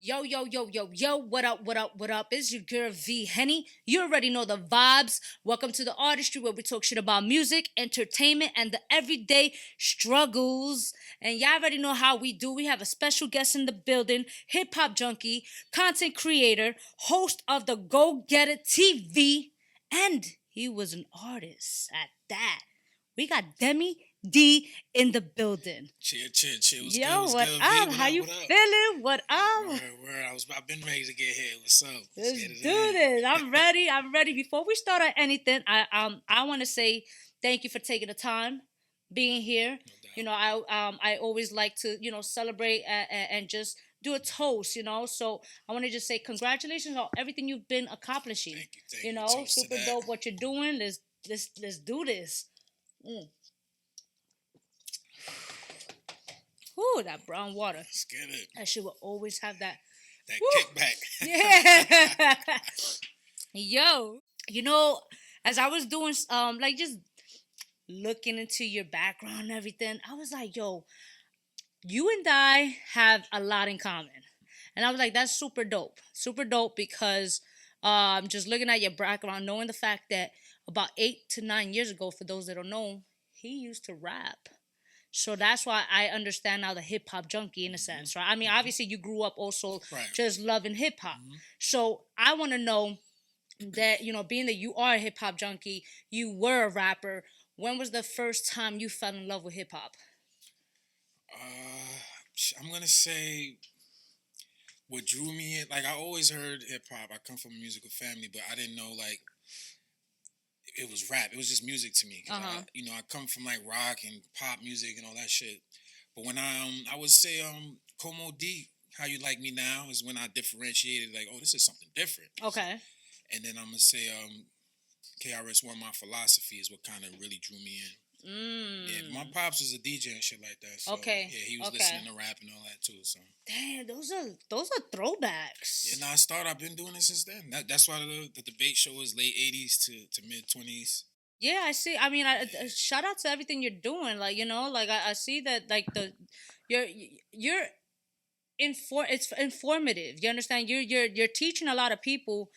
Yo, yo, yo, yo, yo, what up, what up, what up? It's your girl V-Henny. You already know the vibes. Welcome to the Artistry where we talk shit about music, entertainment, and the everyday struggles. And y'all already know how we do. We have a special guest in the building, hip-hop junkie, content creator, host of the Go Get It TV, and he was an artist at that. We got Deme D in the building. Chill. What's good? Yo, What's what good, V? up? What How up? you What up? feeling? What up? Where? I've been ready to get here. What's up? Let's get it do in. this. I'm ready. I'm ready. Before we start on anything, I want to say thank you for taking the time, being here. No doubt. I always like to celebrate and just do a toast. So I want to just say congratulations on everything you've been accomplishing. Thank you. Toast to Super that. dope what you're doing. Let's do this. Mm. Ooh, that brown water. Let's get it. That shit will always have that. That Woo. kickback. Yeah. Yo, as I was doing like just looking into your background and everything, I was like, yo, you and I have a lot in common. And I was like, that's super dope. Super dope because just looking at your background, knowing the fact that about 8 to 9 years ago, for those that don't know, he used to rap. So that's why I understand now the hip hop junkie in a sense, right? I mean, obviously you grew up also Right. just loving hip hop. Mhm. So I want to know that, being that you are a hip hop junkie, you were a rapper. When was the first time you fell in love with hip hop? I'm gonna say what drew me in. Like I always heard hip hop. I come from a musical family, but I didn't know like it was rap. It was just music to me. 'Cause Uh-huh. I come from like rock and pop music and all that shit. But when I would say Como D, How You Like Me Now is when I differentiated like, oh, this is something different. Okay. And then I'm gonna say KRS-One, My Philosophy is what kind of really drew me in. Yeah, my pops was a DJ and shit like that. So Okay. yeah, he was Okay. listening to rap and all that too. So Damn, those are throwbacks. and I've been doing it since then. That's why the debate show is late '80s to mid '20s. Yeah, I see. I mean, shout out to everything you're doing. Like, like I see that like you're you're it's informative. You understand? You're teaching a lot of people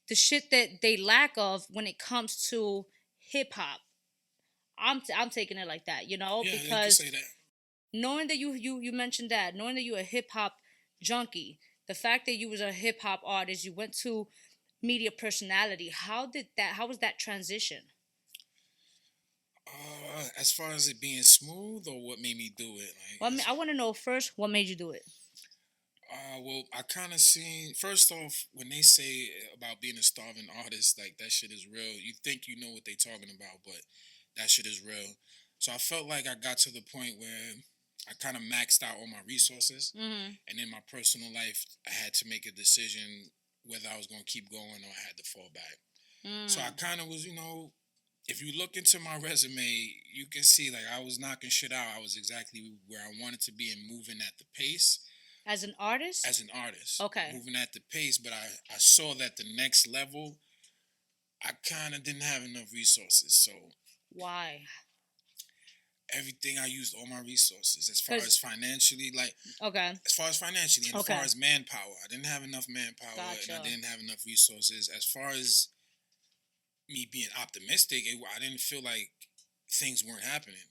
the shit that they lack of when it comes to hip hop. I'm taking it like that, Yeah, you can because say that. knowing that you mentioned that, knowing that you're a hip hop junkie, the fact that you was a hip hop artist, you went to media personality. How was that transition? As far as it being smooth or what made me do it, Well, I want to know first what made you do it. well, I kind of seen first off when they say about being a starving artist, like that shit is real. You think you know what they talking about, but that shit is real. So I felt like I got to the point where I kind of maxed out all my resources, Mm-hmm. and in my personal life, I had to make a decision whether I was going to keep going or I had to fall back. So I kind of was, if you look into my resume, you can see like I was knocking shit out. I was exactly where I wanted to be and moving at the pace As an artist. as an artist. Okay. Moving at the pace, but I saw that the next level, I kind of didn't have enough resources. So Why? everything I used all my resources as far 'Cause- as financially, like Okay. as far as financially and Okay. as far as manpower. I didn't have enough manpower Gotcha. and I didn't have enough resources. As far as me being optimistic, I didn't feel like things weren't happening.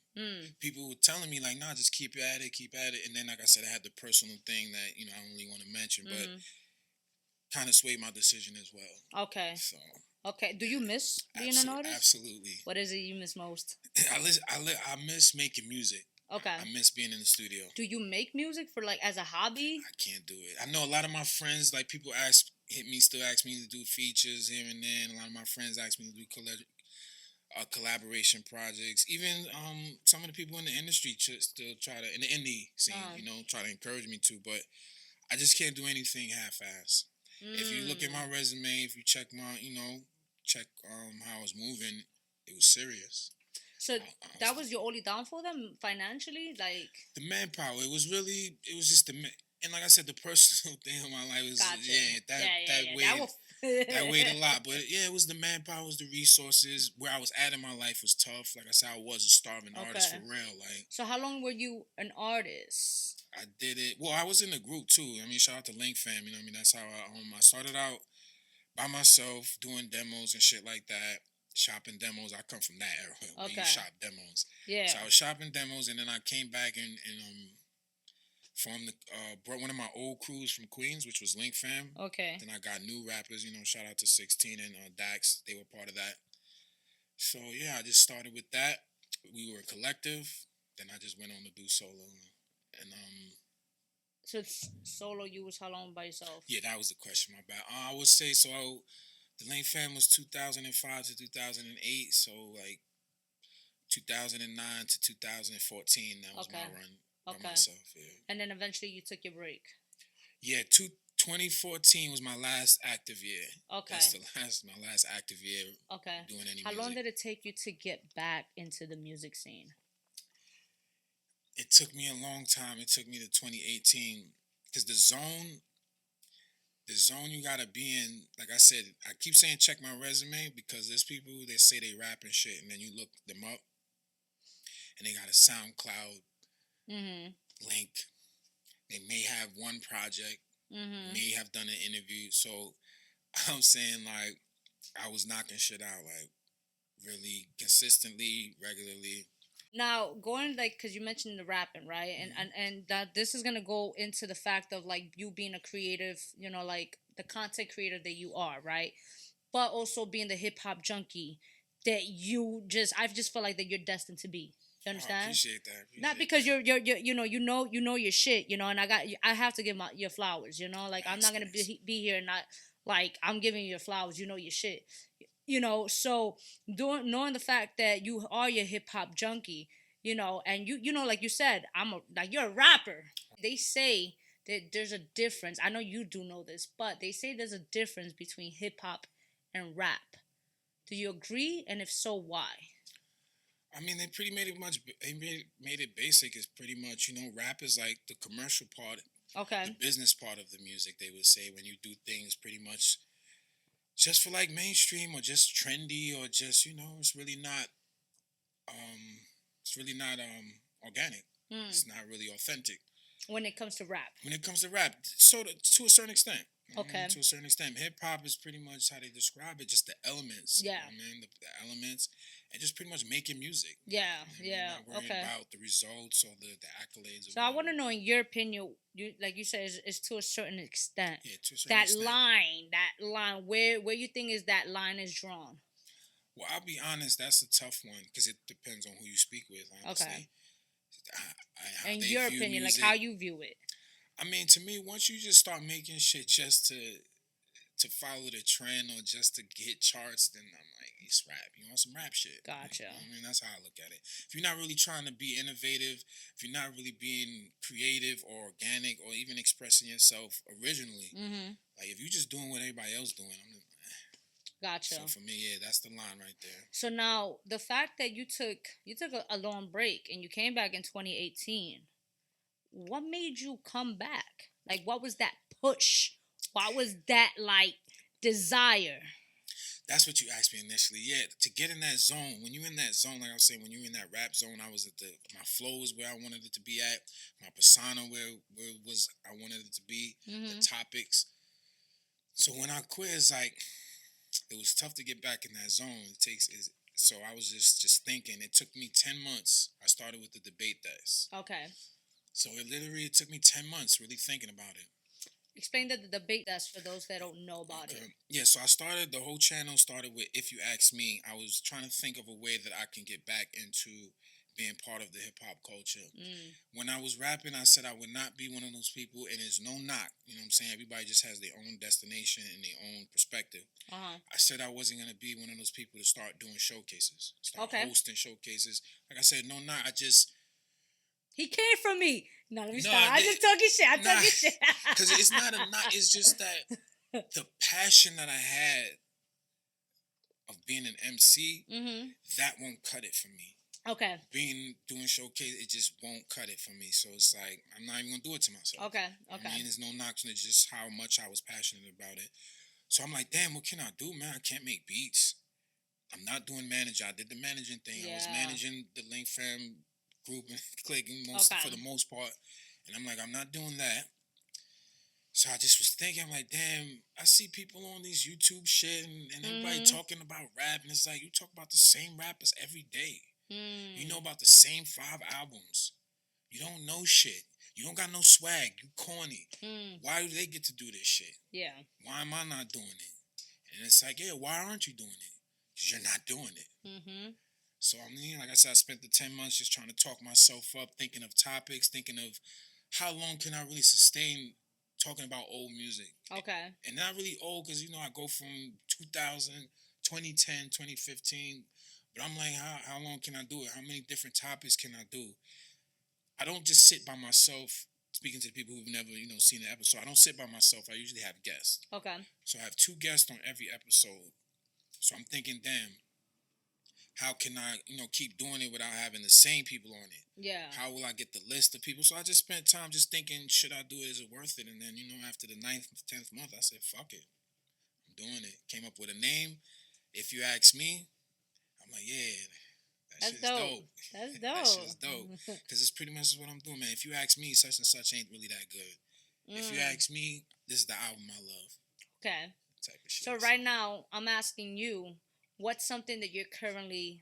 People were telling me like, nah, just keep at it. And then, like I said, I had the personal thing that I don't really want to mention, but kind of swayed my decision as well. Okay. So Okay. Do you miss being an artist? absolutely, What is it you miss most? I miss making music. Okay. I miss being in the studio. Do you make music for like as a hobby? I can't do it. I know a lot of my friends, like people still ask me to do features here and there. And a lot of my friends ask me to do collaboration projects. Even some of the people in the industry still try to, in the indie scene, try to encourage me to. But I just can't do anything half-ass. If you look at my resume, if you check how I was moving, it was serious. So that was your only downfall then financially, like The manpower. It was just and like I said, the personal thing in my life was gotcha. that weighed that weighed a lot. But yeah, it was the manpower, it was the resources. Where I was at in my life was tough. Like I said, I was a starving artist for real. Like So how long were you an artist? I did it. Well, I was in the group too. I mean, shout out to Link Fam. You know what I mean? That's how I started out by myself doing demos and shit like that. Shopping demos. I come from that era where you shop demos. Yeah. So I was shopping demos, and then I came back and formed brought one of my old crews from Queens, which was Link Fam. Okay. Then I got new rappers. You know, shout out to 16 and Dax. They were part of that. So yeah, I just started with that. We were a collective. Then I just went on to do solo, and So solo, you was how long by yourself? Yeah, that was the question. My bad. I would say so. The Lane Fam was 2005 to 2008. So like 2009 to 2014. That was my run by myself. Yeah. And then eventually you took your break. Yeah, 2014 was my last active year. Okay. That's my last active year. Okay. Doing any How music. long did it take you to get back into the music scene? It took me a long time. It took me to 2018 because the zone you gotta be in. Like I said, I keep saying check my resume because there's people that say they rap and shit, and then you look them up, and they got a SoundCloud link. They may have one project, may have done an interview. So I'm saying like I was knocking shit out like really consistently, regularly. Now, going like, because you mentioned the rapping, right? And that this is going to go into the fact of like you being a creative, you know, like the content creator that you are, right? But also being the hip hop junkie that I just feel like that you're destined to be. You understand? I appreciate that. Not because you're you know your shit, you know, and I have to give your flowers, you know, like I'm not gonna be here and not like I'm giving you your flowers, you know your shit, you know. So knowing the fact that you are your hip hop junkie, you know, and you know, like you said, you're a rapper. They say that there's a difference. I know you do know this, but they say there's a difference between hip hop and rap. Do you agree? And if so, why? I mean, they pretty made it much. They made it basic. It's pretty much, you know, rap is like the commercial part, the business part of the music. They would say when you do things pretty much just for like mainstream or just trendy or just, you know, it's really not organic. It's not really authentic. When it comes to rap. So to a certain extent. Okay. To a certain extent, hip hop is pretty much how they describe it, just the elements. Yeah. You know what I mean, the elements, and just pretty much making music. Yeah, yeah. Not worrying about the results or the accolades. So I want to know, in your opinion, you like you said, is to a certain extent. Yeah, to a certain extent. That line, where you think is that line is drawn? Well, I'll be honest, that's a tough one because it depends on who you speak with. Honestly. Okay. In your opinion, music, like how you view it. I mean, to me, once you just start making shit just to follow the trend or just to get charts, then I'm like, it's rap. You want some rap shit? Gotcha. You know, I mean, that's how I look at it. If you're not really trying to be innovative, if you're not really being creative or organic or even expressing yourself originally, like if you're just doing what everybody else doing, I'm just, Gotcha. So for me, yeah, that's the line right there. So now the fact that you took a long break and you came back in 2018, what made you come back? Like, what was that push? What was that like desire? That's what you asked me initially. Yeah, to get in that zone. When you're in that zone, like I was saying, when you're in that rap zone, I was at my flow was where I wanted it to be at. My persona where it was I wanted it to be. The topics. So when I quit, it's like it was tough to get back in that zone. So I was just thinking. It took me 10 months. I started with the debate desk. Okay. So it took me 10 months really thinking about it. Explain the debate desk for those that don't know about it. Yeah, so the whole channel started with If You Ask Me. I was trying to think of a way that I can get back into being part of the hip-hop culture. When I was rapping, I said I would not be one of those people, and there's no knock. You know what I'm saying? Everybody just has their own destination and their own perspective. I said I wasn't going to be one of those people to start doing showcases, hosting showcases. Like I said, no knock. He came from me. No, let me stop. I just talking shit. I'm talking shit. Because it's not a knock. It's just that the passion that I had of being an MC, that won't cut it for me. Okay. Doing showcase, it just won't cut it for me. So it's like, I'm not even going to do it to myself. Okay. I mean, there's no knock on it, just how much I was passionate about it. So I'm like, damn, what can I do, man? I can't make beats. I'm not doing manager. I did the managing thing. Yeah. I was managing the Link Fam group and clicking for the most part. And I'm like, I'm not doing that. So I just was thinking, I'm like, damn, I see people on these YouTube shit and everybody talking about rap, and it's like, you talk about the same rappers every day. You know about the same 5 albums. You don't know shit. You don't got no swag. You corny. Why do they get to do this shit? Yeah. Why am I not doing it? And it's like, yeah, why aren't you doing it? Because you're not doing it. So I mean, like I said, I spent the 10 months just trying to talk myself up, thinking of topics, thinking of how long can I really sustain talking about old music. Okay. And not really old because, I go from 2000, 2010, 2015. But I'm like, how long can I do it? How many different topics can I do? I don't just sit by myself speaking to the people who've never, seen the episode. I don't sit by myself. I usually have guests. Okay. So I have 2 guests on every episode. So I'm thinking, damn, how can I, keep doing it without having the same people on it? Yeah. How will I get the list of people? So I just spent time just thinking, should I do it? Is it worth it? And then, after the 9th, 10th month, I said, fuck it. I'm doing it. Came up with a name. If you ask me, I'm like, yeah, that shit's dope. That's dope. That shit's dope. Because it's pretty much what I'm doing, man. If you ask me, such and such ain't really that good. If you ask me, this is the album I love. Okay. Type of shit. So right now, I'm asking you, what's something that you're currently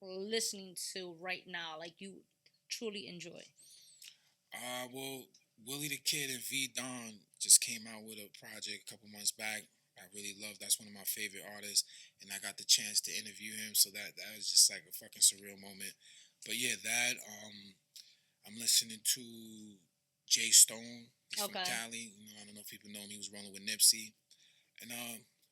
listening to right now, like you truly enjoy? Well, Willie the Kid and V Don just came out with a project a couple months back. I really love. That's one of my favorite artists, and I got the chance to interview him. So that was just like a fucking surreal moment. But yeah, that I'm listening to Jay Stone. He's from Cali. I don't know if people know him. He was rolling with Nipsey, and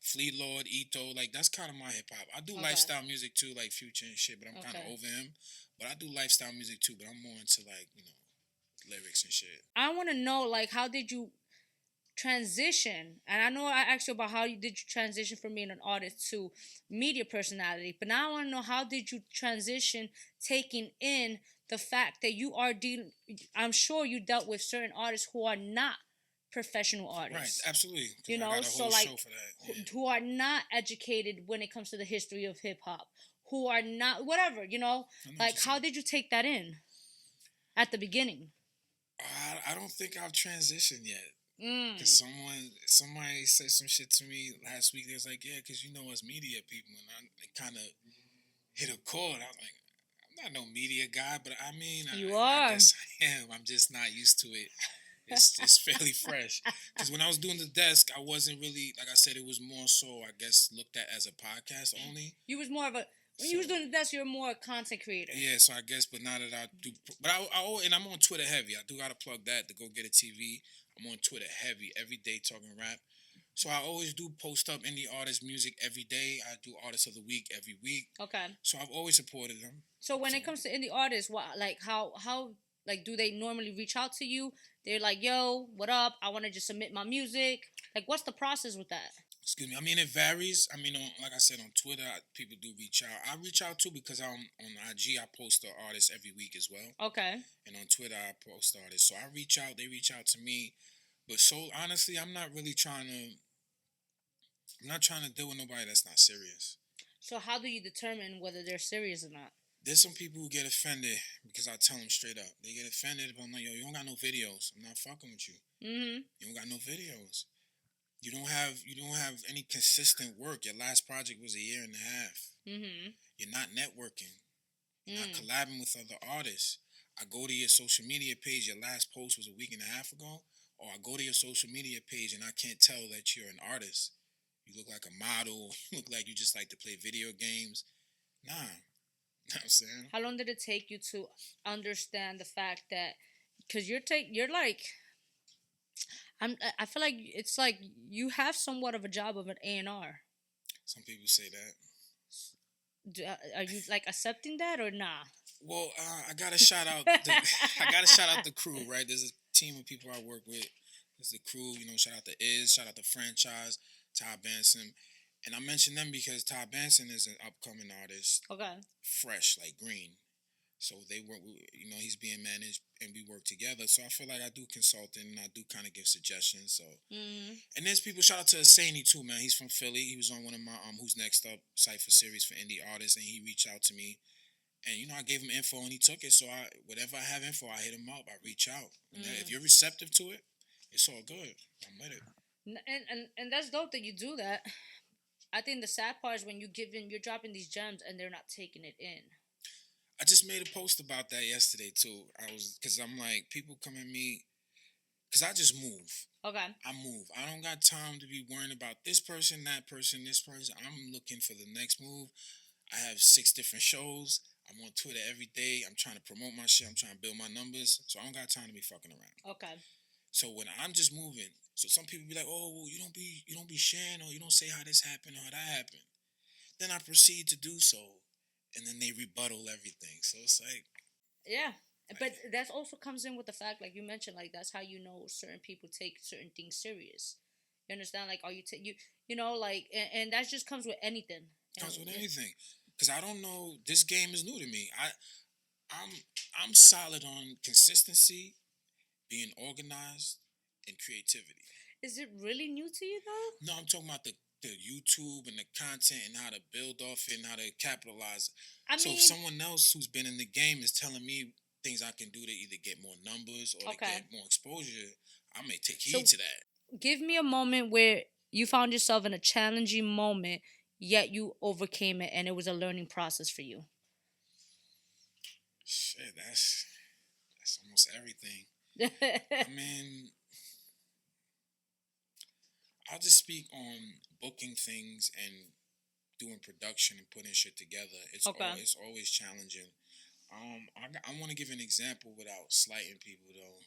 Fleet Lord, Ito. Like that's kind of my hip hop. I do lifestyle music too, like Future and shit. But I'm kind of over him. But I do lifestyle music too. But I'm more into like lyrics and shit. I want to know, like, how did you transition? And I know I asked you about how did you transition from being an artist to media personality, but now I want to know, how did you transition taking in the fact that you are dealing, I'm sure you dealt with certain artists who are not professional artists. Right, absolutely. You know, so like, who are not educated when it comes to the history of hip hop, who are not, whatever, like, how did you take that in at the beginning? I don't think I've transitioned yet. Because somebody said some shit to me last week. They was like, yeah, because us media people. And it kind of hit a chord. I was like, I'm not no media guy, but I mean, I guess I am. I'm just not used to it. It's fairly fresh. Because when I was doing the desk, I wasn't really, like I said, it was more so, I guess, looked at as a podcast only. You was more of a, when you was doing the desk, you're more a content creator. Yeah, so I guess, but now that I do, but and I'm on Twitter heavy. I do got to plug that to go get a TV. I'm on Twitter heavy every day talking rap. So I always do post up indie artist music every day. I do Artist of the Week every week. Okay. So I've always supported them. So when it comes to indie artists, what, like, how like, do they normally reach out to you? They're like, yo, what up? I want to just submit my music. Like, what's the process with that? Excuse me. I mean, it varies. I mean, like I said, on Twitter, people do reach out. I reach out too because on IG, I post the artists every week as well. Okay. And on Twitter, I post artists. So I reach out. They reach out to me. But so honestly, I'm not trying to deal with nobody that's not serious. So how do you determine whether they're serious or not? There's some people who get offended because I tell them straight up. They get offended, but I'm like, yo, you don't got no videos. I'm not fucking with you. You don't got no videos. You don't have any consistent work. Your last project was 1.5 years. You're not networking. You're not collabing with other artists. I go to your social media page. Your last post was 1.5 weeks ago. Or I go to your social media page and I can't tell that you're an artist. You look like a model. You look like you just like to play video games. Nah. You know what I'm saying? How long did it take you to understand the fact that, because you're like, I feel like it's like you have somewhat of a job of an A&R. Some people say that. Are you like accepting that or nah? Well, I gotta shout out. The crew. Right, there's a team of people I work with. There's the crew. Shout out to shout out to Franchise, Todd Benson, and I mention them because Todd Benson is an upcoming artist. Okay. Fresh, like green. So they work. He's being managed, and we work together. So I feel like I do consulting, and I do kind of give suggestions. So, and there's people. Shout out to Asani too, man. He's from Philly. He was on one of my Who's Next Up Cipha series for indie artists, and he reached out to me. And I gave him info and he took it. So whatever I have info, I hit him up. I reach out. And if you're receptive to it, it's all good. I'm with it. And that's dope that you do that. I think the sad part is when you're dropping these gems and they're not taking it in. I just made a post about that yesterday too. Because I'm like, people come at me, because I just move. Okay. I move. I don't got time to be worrying about this person, that person, this person. I'm looking for the next move. I have 6 different shows. I'm on Twitter every day. I'm trying to promote my shit. I'm trying to build my numbers. So I don't got time to be fucking around. Okay. So when I'm just moving, so some people be like, "Oh, well, you don't be sharing, or you don't say how this happened or how that happened." Then I proceed to do so, and then they rebuttal everything. So it's like, yeah. But that also comes in with the fact, like you mentioned, like that's how you know certain people take certain things serious. You understand? Like, are you like, and that just comes with anything. Comes with anything, because I don't know. This game is new to me. I'm solid on consistency, being organized, and creativity. Is it really new to you though? No, I'm talking about the YouTube and the content and how to build off it and how to capitalize. So if someone else who's been in the game is telling me things I can do to either get more numbers or to get more exposure, I may take heed to that. Give me a moment where you found yourself in a challenging moment, yet you overcame it and it was a learning process for you. Shit, that's almost everything. I mean, I'll just speak on booking things and doing production and putting shit together. It's always challenging. I want to give an example without slighting people though,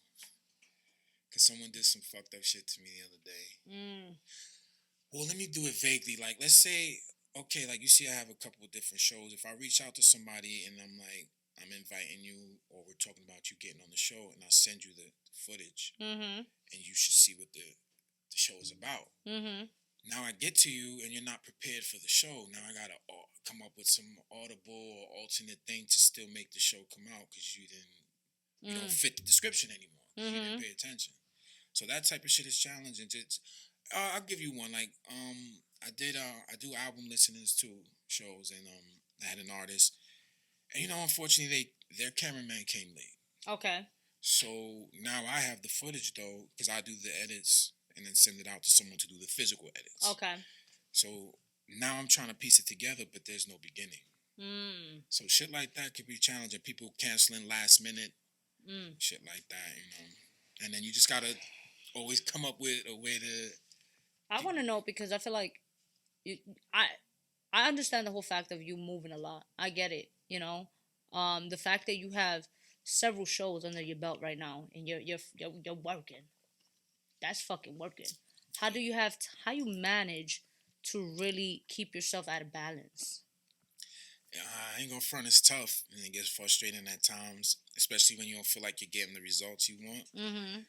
because someone did some fucked up shit to me the other day. Well, let me do it vaguely. Like, let's say, okay, like you see, I have a couple of different shows. If I reach out to somebody and I'm like, I'm inviting you, or we're talking about you getting on the show, and I send you the footage, and you should see what the show is about. Now I get to you and you're not prepared for the show. Now I gotta come up with some audible or alternate thing to still make the show come out because you don't fit the description anymore. You didn't pay attention. So that type of shit is challenging. I'll give you one. Like I do album listenings too, shows, and I had an artist, and unfortunately their cameraman came late. Okay. So now I have the footage though, because I do the edits and then send it out to someone to do the physical edits. Okay. So now I'm trying to piece it together, but there's no beginning. So shit like that could be challenging. People canceling last minute, shit like that, And then you just gotta always come up with a way to. I want to know, because I feel like I understand the whole fact of you moving a lot. I get it. The fact that you have several shows under your belt right now and you're working. That's fucking working. How you manage to really keep yourself at a balance? I ain't gonna front, it's tough and it gets frustrating at times, especially when you don't feel like you're getting the results you want.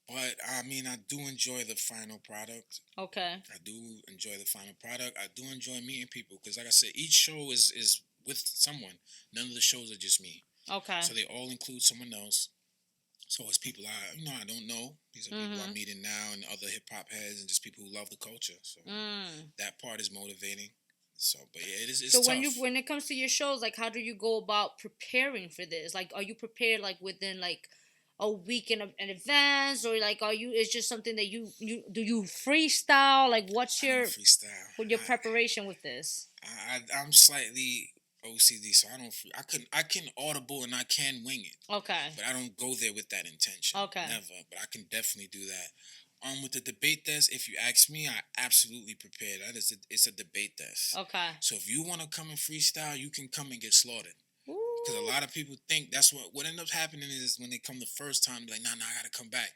But I mean, I do enjoy the final product. Okay. I do enjoy the final product. I do enjoy meeting people because, like I said, each show is with someone. None of the shows are just me. Okay. So they all include someone else. So it's people I don't know. These are people I'm meeting now, and other hip hop heads, and just people who love the culture. So that part is motivating. So, but yeah, it's so tough. When it comes to your shows, like, how do you go about preparing for this? Like, are you prepared like within like a week in advance, or like it's just something that you do you freestyle? Like, what's your preparation with this? I'm slightly OCD, so I can audible and I can wing it. Okay. But I don't go there with that intention. Okay. Never. But I can definitely do that. With the debate desk, if you ask me, I absolutely prepare. It's a debate desk. Okay. So if you want to come and freestyle, you can come and get slaughtered. Because a lot of people think that's what ends up happening is when they come the first time, they're like, nah, I gotta come back.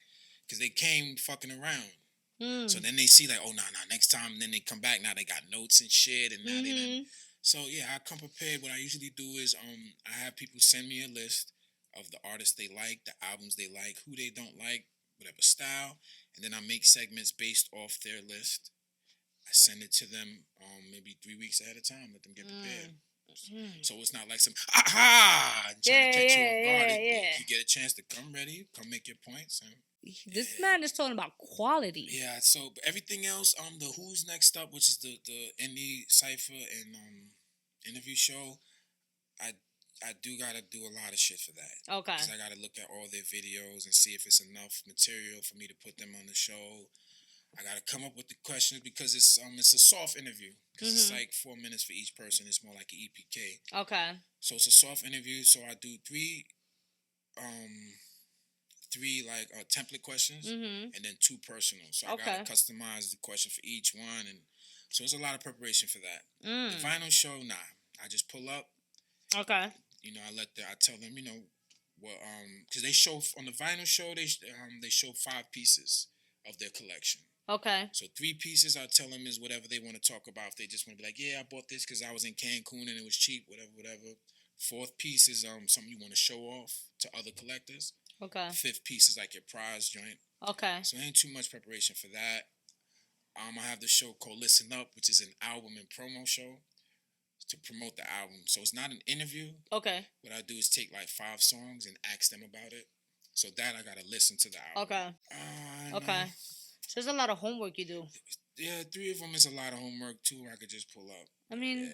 Because they came fucking around. So then they see like, oh, nah, next time. And then they come back. Now they got notes and shit. And now they done. So yeah, I come prepared. What I usually do is I have people send me a list of the artists they like, the albums they like, who they don't like, whatever style, and then I make segments based off their list. I send it to them maybe 3 weeks ahead of time. Let them get prepared. So it's not like some trying to catch you off guard. You get a chance to come ready, come make your points. This man is talking about quality. Yeah. So everything else, the Who's Next Up, which is the indie Cipha and interview show, I do gotta do a lot of shit for that. Okay. Because I gotta look at all their videos and see if it's enough material for me to put them on the show. I gotta come up with the questions because it's a soft interview because it's like 4 minutes for each person. It's more like an EPK. Okay. So it's a soft interview. So I do three like template questions and then 2 personal. So I gotta customize the question for each one, and so it's a lot of preparation for that. The vinyl show, nah, I just pull up. Okay. You know, I tell them, you know, what because they show on the vinyl show they show 5 pieces of their collection. Okay. So 3 pieces I tell them is whatever they want to talk about. If they just want to be like, yeah, I bought this because I was in Cancun and it was cheap, whatever. 4th piece is something you want to show off to other collectors. Okay. 5th piece is like your prize joint. Okay. So ain't too much preparation for that. I have the show called Listen Up, which is an album and promo show to promote the album. So it's not an interview. Okay. What I do is take like 5 songs and ask them about it. So that I gotta listen to the album. Okay. Okay. So there's a lot of homework you do. Yeah, 3 of them is a lot of homework. 2 I could just pull up. I mean, yeah.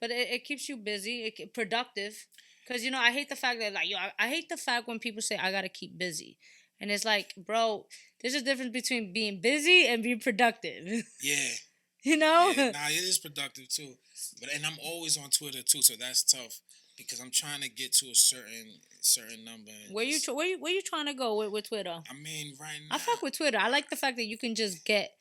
But it keeps you busy, productive. Because, you know, I hate the fact that, like, I hate the fact when people say, I got to keep busy. And it's like, bro, there's a difference between being busy and being productive. Yeah. You know? Yeah, nah, it is productive, too. And I'm always on Twitter, too, so that's tough. Because I'm trying to get to a certain number. Where you trying to go with Twitter? I mean, right now. I fuck with Twitter. I like the fact that you can just get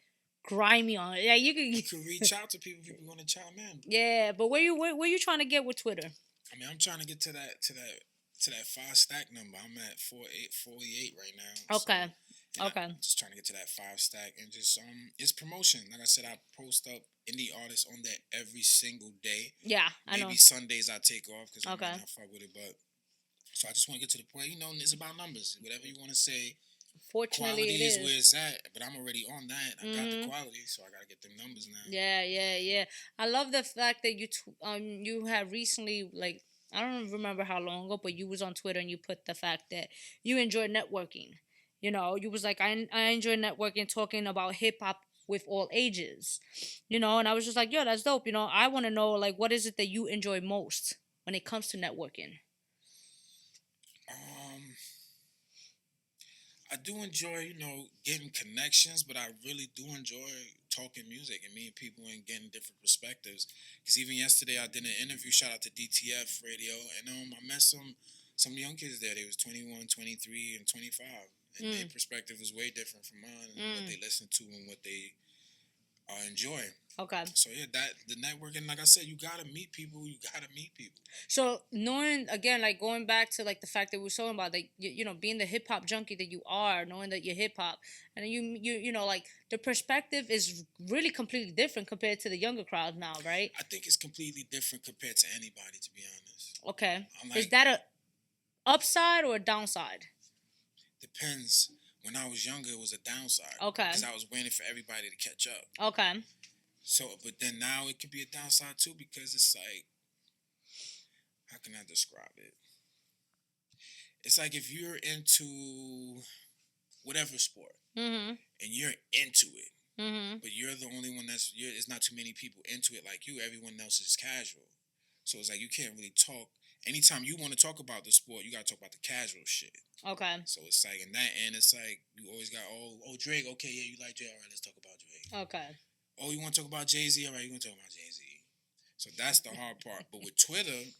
grimy on it. Yeah, you can reach out to people. People want to chime in. Yeah, but where you trying to get with Twitter? I mean, I'm trying to get to that 5 stack number. I'm at 48 right now. Okay. So, okay. I'm just trying to get to that 5 stack and just it's promotion. Like I said, I post up indie artists on that every single day. Yeah, I know. Maybe Sundays I take off because I might not fuck with it, but so I just want to get to the point. You know, it's about numbers. Whatever you want to say. Fortunately, quality it is where it's at, but I'm already on that. I got the quality, so I gotta get them numbers now. Yeah. I love the fact that you had recently, like, I don't remember how long ago, but you was on Twitter and you put the fact that you enjoy networking. You know, you was like, I enjoy networking, talking about hip hop with all ages. You know, and I was just like, yo, that's dope. You know, I want to know, like, what is it that you enjoy most when it comes to networking? I do enjoy, you know, getting connections, but I really do enjoy talking music and meeting people and getting different perspectives. Because even yesterday, I did an interview. Shout out to DTF Radio, and I met some young kids there. They was 21, 23, and 25, and their perspective was way different from mine and what they listen to and what they enjoy. Okay. So yeah, the networking, like I said, you gotta meet people. So knowing, again, like going back to like the fact that we were talking about, like you know, being the hip hop junkie that you are, knowing that you're hip hop, and you know, like the perspective is really completely different compared to the younger crowd now, right? I think it's completely different compared to anybody, to be honest. Okay. Is that a upside or a downside? Depends. When I was younger, it was a downside. Okay. Because I was waiting for everybody to catch up. Okay. So, but then now it could be a downside too, because it's like, how can I describe it? It's like if you're into whatever sport and you're into it, but you're the only one there's not too many people into it like you. Everyone else is casual. So it's like you can't really talk. Anytime you want to talk about the sport, you got to talk about the casual shit. Okay. So it's like in that end, it's like you always got, oh Drake, okay, yeah, you like Drake, all right, let's talk about Drake. Okay. Oh, you want to talk about Jay-Z? All right, you're going to talk about Jay-Z. So that's the hard part. But with Twitter,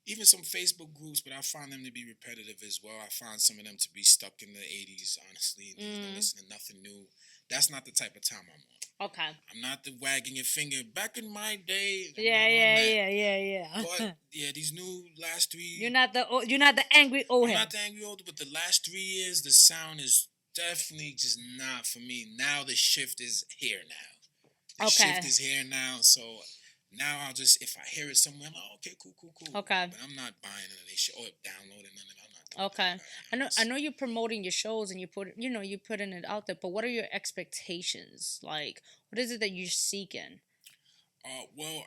even some Facebook groups, but I find them to be repetitive as well. I find some of them to be stuck in the 80s, honestly. They don't listen to nothing new. That's not the type of time I'm on. Okay. I'm not the wagging your finger. Back in my day. Yeah. But, yeah, these new last 3... You're not the angry old head. I'm not the angry old, but the last 3 years, the sound is definitely just not for me. Now the shift is here now. The shift is here now, so now I'll just, if I hear it somewhere, I'm like, oh, okay, cool. Okay. But I'm not buying it. They should downloading it. I'm not. Okay. I know you're promoting your shows and you're putting it out there, but what are your expectations? Like, what is it that you're seeking? Well,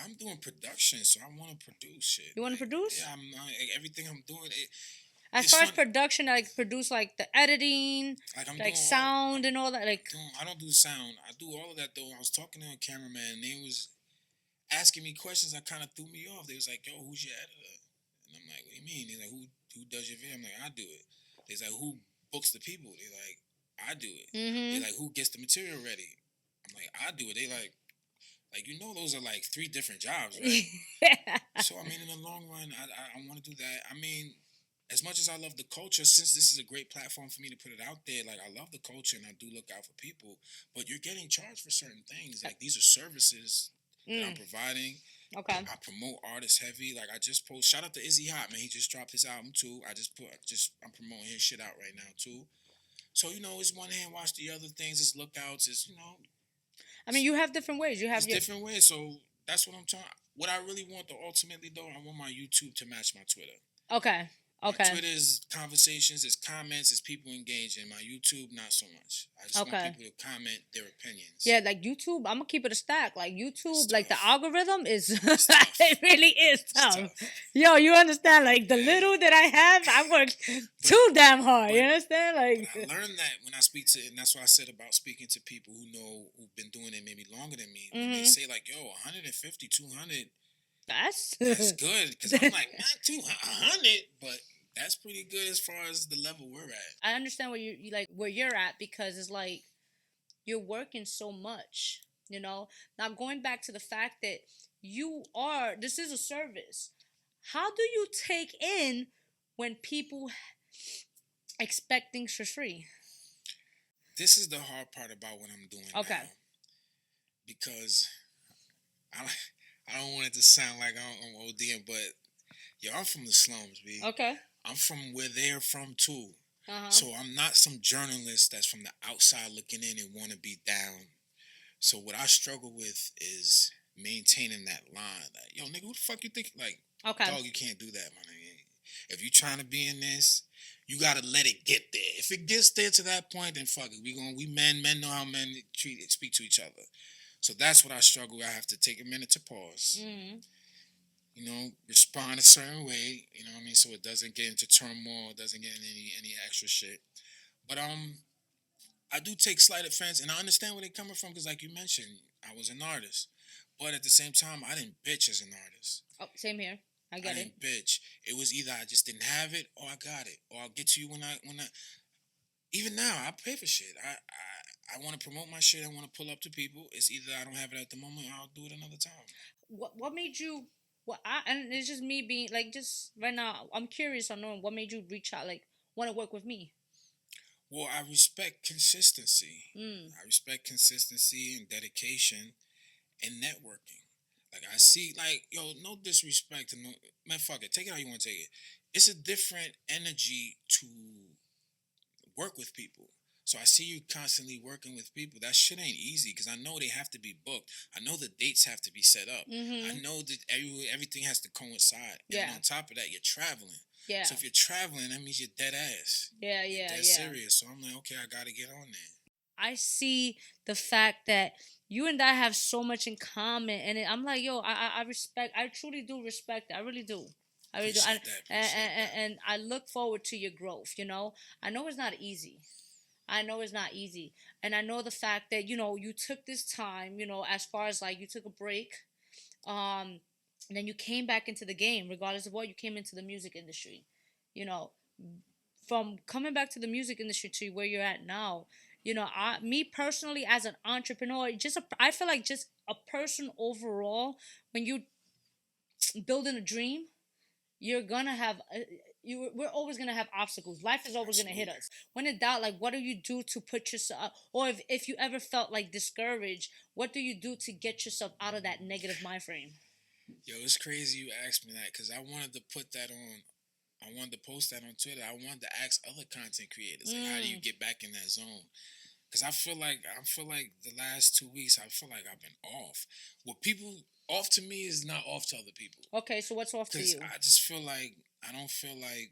I'm doing production, so I want to produce shit. You want to produce? Yeah, everything I'm doing. As far as production, like produce like the editing, like sound and all that. Like I don't do sound. I do all of that though. I was talking to a cameraman, and they was asking me questions that kind of threw me off. They was like, "Yo, who's your editor?" And I'm like, "What do you mean?" He's like, "Who does your video?" I'm like, "I do it." He's like, "Who books the people?" They like, "I do it." They Mm-hmm. like, "Who gets the material ready?" I'm like, "I do it." They like those are like three different jobs, right? So I mean, in the long run, I want to do that. I mean, as much as I love the culture, since this is a great platform for me to put it out there, like I love the culture and I do look out for people, but you're getting charged for certain things. Like these are services that I'm Mm. providing. Okay. I promote artists heavy. Like I just post. Shout out to Izzy Hot, man. He just dropped his album too. I'm promoting his shit out right now too. So it's one hand watch the other things. It's lookouts. It's I mean, you have different ways. You it's have your different ways. So that's what I'm trying. What I really want, though, ultimately, though, I want my YouTube to match my Twitter. okay. My Okay. Twitter is conversations, it's comments, it's people engaging. My YouTube, not so much. I just want Okay. people to comment their opinions. Yeah, like YouTube, I'm gonna keep it a stack. Like It's YouTube, like the tough. algorithm is It's tough. it really is It's tough. tough. Yo, you understand? Like the Yeah. little that I have, I worked But, too damn hard. but, You understand? but Like I learned that when I speak to, and that's what I said about speaking to people who've been doing it maybe longer than me. When they say like, yo, 150, 200, that's that's good. Because I'm like, not 200, but that's pretty good as far as the level we're at. I understand where you like where you're at because it's like you're working so much, you know. Now going back to the fact that this is a service. How do you take in when people expect things for free? This is the hard part about what I'm doing Okay. now. Because I, I don't want it to sound like I'm ODing, but I'm from the slums, B. Okay. I'm from where they're from too. Uh-huh. So I'm not some journalist that's from the outside looking in and want to be down. So what I struggle with is maintaining that line. Like, yo, nigga, who the fuck you think? Like, Okay. dog, you can't do that, my nigga. If you trying to be in this, you gotta let it get there. If it gets there to that point, then fuck it. We men know how men speak to each other. So that's what I struggle with. I have to take a minute to pause. Mm-hmm. Respond a certain way. You know what I mean? So it doesn't get into turmoil. It doesn't get in any extra shit. But I do take slight offense, and I understand where they're coming from because, like you mentioned, I was an artist, but at the same time, I didn't bitch as an artist. Oh, same here. I get it. Didn't bitch. It was either I just didn't have it, or I got it, or I'll get to you when I. Even now, I pay for shit. I want to promote my shit. I want to pull up to people. It's either I don't have it at the moment, or I'll do it another time. What made you? And it's just me being like just right now. I'm curious on knowing what made you reach out, like want to work with me. Well, I respect consistency. Mm. I respect consistency and dedication and networking. Like I see, like no disrespect and no man, fuck it. Take it how you want to take it. It's a different energy to work with people. So I see you constantly working with people. That shit ain't easy because I know they have to be booked. I know the dates have to be set up. Mm-hmm. I know that everything has to coincide. Yeah. And on top of that, you're traveling. Yeah. So if you're traveling, that means you're dead ass. Yeah, you're yeah, dead yeah. serious. So I'm like, okay, I gotta get on there. I see the fact that you and I have so much in common, and I'm like, yo, I respect. I truly do respect it. I really do. I really do. And I look forward to your growth. I know it's not easy. And I know the fact that you took this time. As far as like you took a break, and then you came back into the game. Regardless of what, you came into the music industry. You know, from coming back to the music industry to where you're at now. Me personally as an entrepreneur, I feel like just a person overall. When you building a dream, you're gonna have we're always gonna have obstacles. Life is always gonna hit us. When in doubt, like what do you do to put yourself, or if you ever felt like discouraged, what do you do to get yourself out of that negative mind frame? Yo, it's crazy you asked me that because I wanted to put that on. I wanted to post that on Twitter. I wanted to ask other content creators like, how do you get back in that zone? Because I feel like the last 2 weeks, I feel like I've been off. What people off to me is not off to other people. Okay, so what's off to you? I just feel like I don't feel like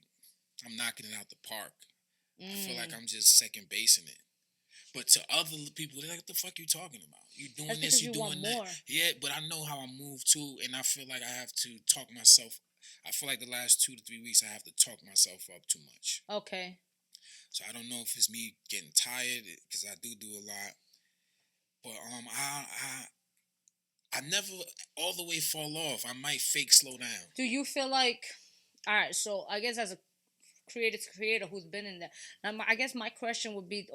I'm knocking it out the park. I feel like I'm just second basing it. But to other people, they're like, what the fuck you talking about? You doing this, you doing that. More. Yeah, but I know how I move too, and I feel like I have to talk myself. I feel like the last 2 to 3 weeks, I have to talk myself up too much. Okay. So I don't know if it's me getting tired because I do a lot. But I never all the way fall off. I might fake slow down. Do you feel like, all right? So I guess as a creator who's been in there, now I guess my question would be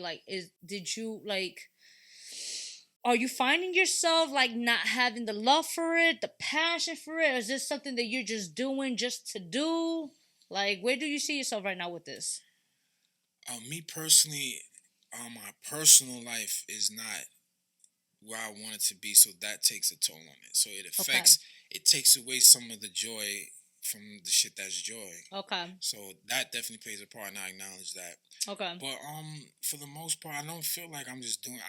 like, did you like? Are you finding yourself like not having the love for it, the passion for it? Or is this something that you're just doing just to do? Like, where do you see yourself right now with this? Me personally, my personal life is not where I want it to be, so that takes a toll on it. So Okay. It takes away some of the joy from the shit that's joy. Okay. So that definitely plays a part, and I acknowledge that. Okay. But for the most part, I don't feel like I'm just doing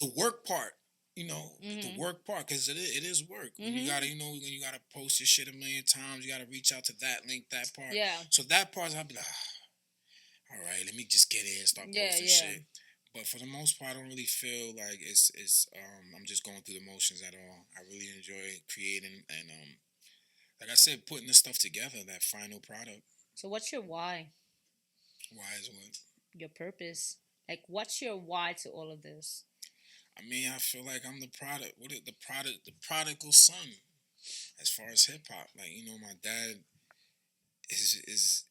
the work part. You know, the work part, because it is work. You gotta, you gotta post your shit a million times. You gotta reach out to that link, that part. Yeah. So that part, I'll be like, all right, let me just get in and start posting shit. But for the most part, I don't really feel like it's I'm just going through the motions at all. I really enjoy creating and like I said, putting the stuff together, that final product. So what's your why? Why is what? Your purpose. Like, what's your why to all of this? I mean, I feel like I'm the product. The prodigal son, as far as hip hop. Like, my dad is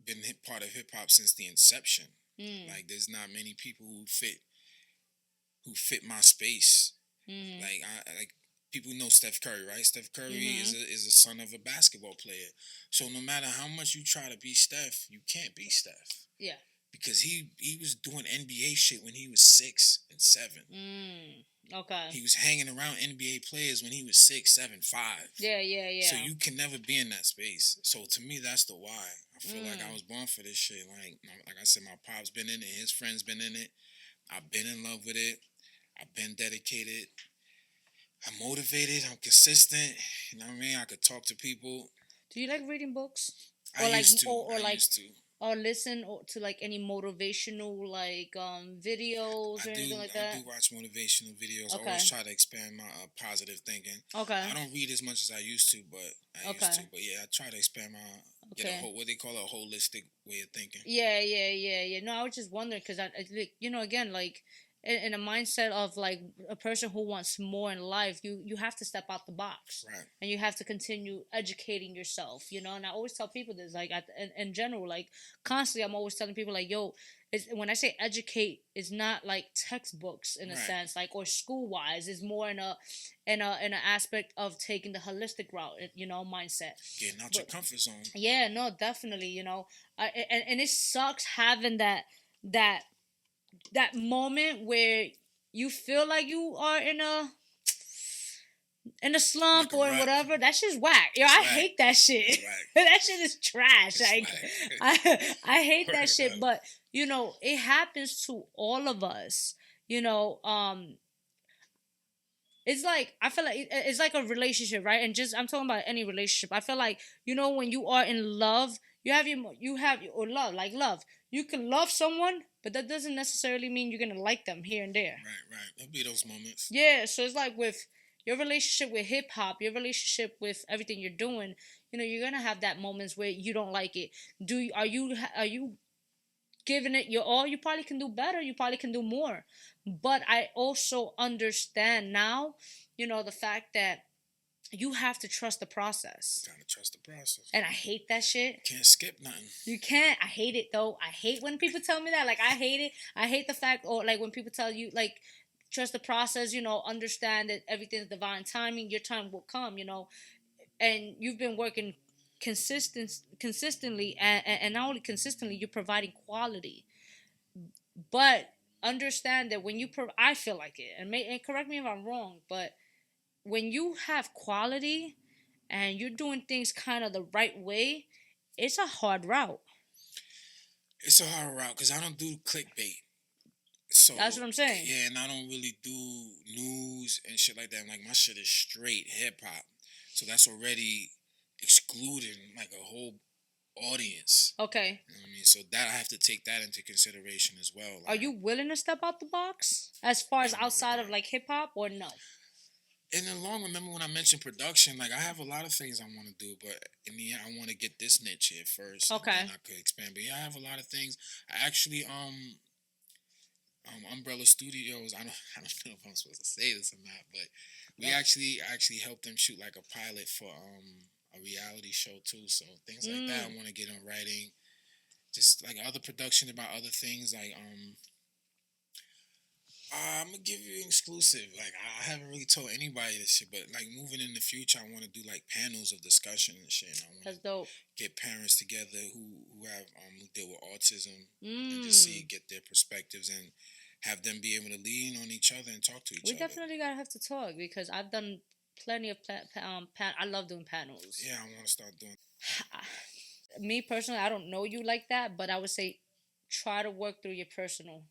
been part of hip hop since the inception. Like, there's not many people who fit my space. Like people know Steph Curry, right? Steph Curry is a son of a basketball player. So no matter how much you try to be Steph, you can't be Steph. Yeah. Because he was doing NBA shit when he was 6 and 7. Okay. He was hanging around NBA players when he was 6, 7, 5. Yeah. So you can never be in that space. So to me, that's the why. I feel like I was born for this shit. Like I said, my pop's been in it. His friends been in it. I've been in love with it. I've been dedicated. I'm motivated. I'm consistent. You know what I mean? I could talk to people. Do you like reading books? I used to. Or listen to like any motivational like videos or anything like that? I do watch motivational videos. Okay. I always try to expand my positive thinking. Okay. I don't read as much as I used to, but I used to. But yeah, I try to expand my get a what they call a holistic way of thinking. Yeah. No, I was just wondering because I again, like in a mindset of like a person who wants more in life, you have to step out the box, right? And you have to continue educating yourself, And I always tell people this, like in general, like constantly, I'm always telling people like, yo, when I say educate, it's not like textbooks in a sense, like or school wise. It's more in an aspect of taking the holistic route, mindset, getting out your comfort zone. Yeah, no, definitely, and it sucks having that moment where you feel like you are in a slump like or whatever. That shit's whack. I hate that shit. That shit is trash. Like I hate that shit. But it happens to all of us. It's like I feel like it's like a relationship, right? And just I'm talking about any relationship. I feel like when you are in love, you have or love. You can love someone, but that doesn't necessarily mean you're gonna like them here and there. Right. There'll be those moments. Yeah, so it's like with your relationship with hip hop, your relationship with everything you're doing. You're gonna have that moments where you don't like it. Are you giving it your all? You probably can do better. You probably can do more. But I also understand now, the fact that you have to trust the process. Gotta trust the process. And I hate that shit. Can't skip nothing. You can't. I hate it though. I hate when people tell me that. Like I hate it. I hate the fact, or like when people tell you like trust the process. Understand that everything's divine timing. Your time will come. And you've been working consistently, and not only consistently, you're providing quality. But understand that when I feel like it, and correct me if I'm wrong, but when you have quality and you're doing things kind of the right way, it's a hard route. It's a hard route because I don't do clickbait. So that's what I'm saying. Yeah, and I don't really do news and shit like that. Like my shit is straight hip hop, so that's already excluding like a whole audience. Okay. You know what I mean? So that I have to take that into consideration as well. Like, are you willing to step out the box as far as outside of like hip hop or no? In the long, remember when I mentioned production, like I have a lot of things I want to do, but in the end, I want to get this niche here first. Okay. And then I could expand. But yeah, I have a lot of things. I actually Umbrella Studios. I don't know if I'm supposed to say this or not, but we Yeah. actually helped them shoot like a pilot for a reality show too. So things like that. I want to get in writing, just like other production about other things like I'm gonna give you an exclusive. Like I haven't really told anybody this shit, but like moving in the future, I want to do like panels of discussion and shit. And I want That's to dope. get parents together who have who deal with autism and just Mm. get their perspectives and have them be able to lean on each other and talk to each We other. definitely gotta have to talk because I've done plenty of I love doing panels. Yeah, I want to start doing. Me personally, I don't know you like that, but I would say try to work through your personal,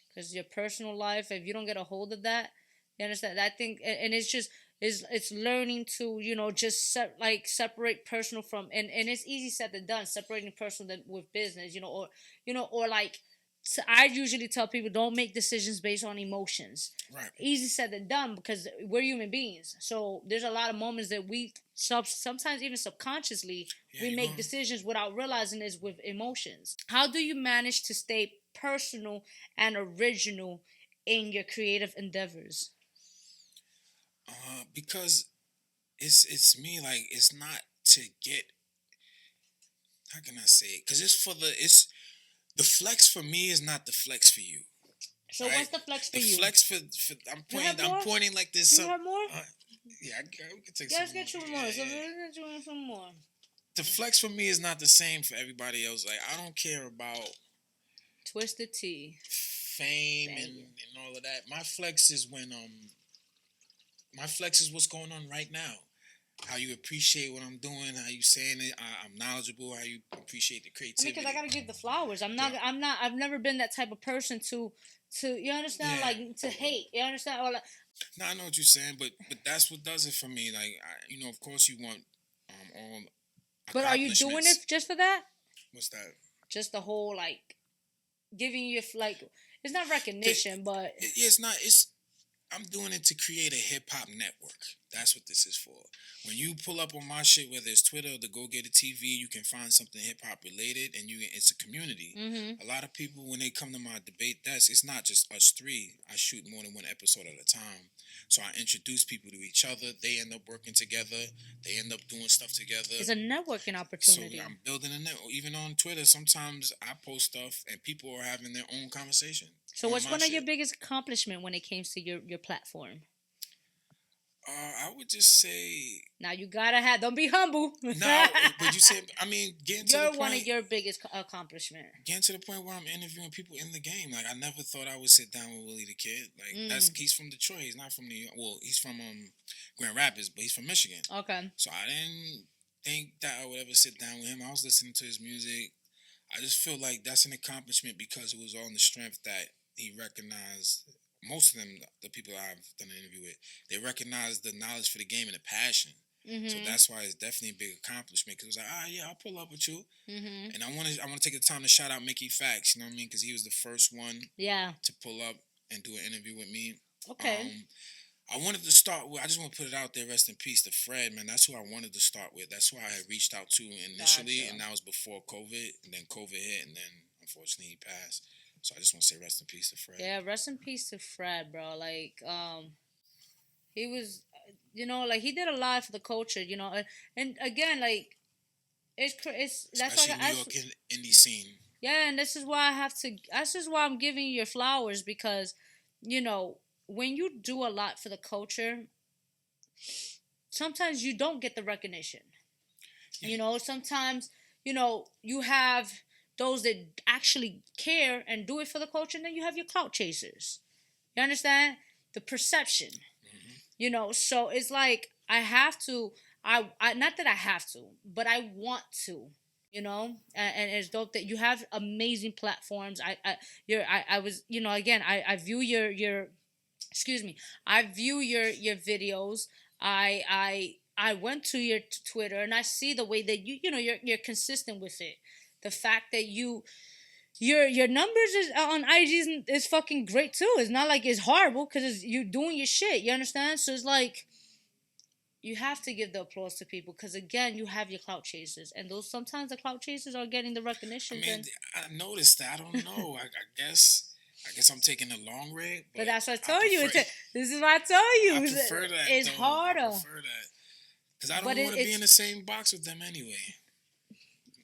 because your personal life, if you don't get a hold of that, you understand. I think, and it's just it's learning to just separate personal from, and it's easy said than done, separating personal with business, or like. So I usually tell people don't make decisions based on emotions. Right. Easy said than done because we're human beings. So there's a lot of moments that we sometimes even subconsciously we make decisions without realizing it's with emotions. How do you manage to stay personal and original in your creative endeavors? Because it's me. Like it's not to get. How can I say it? Because it's the flex for me is not the flex for you. So Right? what's the flex for The you? flex for I'm pointing like this. You have more? Yeah, we can take Yeah, some let's get you more. more. Yeah, So yeah. let's get you some more. The flex for me is not the same for everybody else. Like I don't care about Twisted tea. fame and all of that. My flex is what's going on right now. How you appreciate what I'm doing, how you saying it, I'm knowledgeable, how you appreciate the creativity. Because I gotta give the flowers. I've never been that type of person to you understand, like to hate. You understand? Or like, no, I know what you're saying, but that's what does it for me. Like, of course you want all but are you doing it just for that? What's that? Just the whole like giving you like it's not recognition, but it's not. I'm doing it to create a hip hop network. That's what this is for. When you pull up on my shit, whether it's Twitter or the Go Get It TV, you can find something hip hop related, and it's a community. Mm-hmm. A lot of people, when they come to my debate desk, it's not just us three. I shoot more than one episode at a time, so I introduce people to each other. They end up working together. They end up doing stuff together. It's a networking opportunity. So I'm building a network. Even on Twitter, sometimes I post stuff, and people are having their own conversation. So what's one of your biggest accomplishment when it came to your platform? I would just say. Now you gotta have. Don't be humble. No, but you said. I mean, getting to the point. One of your biggest accomplishment. Getting to the point where I'm interviewing people in the game. Like I never thought I would sit down with Willie the Kid. Like he's from Detroit. He's not from New York. Well, he's from Grand Rapids, but he's from Michigan. Okay. So I didn't think that I would ever sit down with him. I was listening to his music. I just feel like that's an accomplishment because it was on the strength that he recognized. Most of them, the people I've done an interview with, they recognize the knowledge for the game and the passion. Mm-hmm. So that's why it's definitely a big accomplishment. Because it was like, yeah, I'll pull up with you. Mm-hmm. And I want to take the time to shout out Mickey Fax. You know what I mean? Because he was the first one, to pull up and do an interview with me. Okay. I wanted to start with. I just want to put it out there. Rest in peace to Fred, man. That's who I wanted to start with. That's who I had reached out to initially, and that was before COVID. And then COVID hit, and then unfortunately he passed. So I just want to say rest in peace to Fred. Yeah, rest in peace to Fred, bro. Like, he was, like he did a lot for the culture, and again, like, it's that's especially why New York indie scene. Yeah, and this is why this is why I'm giving you your flowers because, when you do a lot for the culture, sometimes you don't get the recognition. Yeah. Sometimes, you have those that actually care and do it for the culture, and then you have your clout chasers. You understand? The perception. Mm-hmm. So it's like I have to, I not that I have to, but I want to, and it's dope that you have amazing platforms. I was, again, I view your excuse me, I view your videos. I went to your Twitter and I see the way that you're consistent with it. The fact that your numbers on IG is fucking great too. It's not like it's horrible because you doing your shit. You understand? So it's like you have to give the applause to people because again, you have your clout chasers, and those sometimes the clout chasers are getting the recognition. I mean, I noticed that. I don't know. I guess I guess I'm taking the long way, But but that's what I I told you. prefer. This is what I told you. I prefer that. It's Though. harder. I prefer that because I But don't want to be in the same box with them anyway.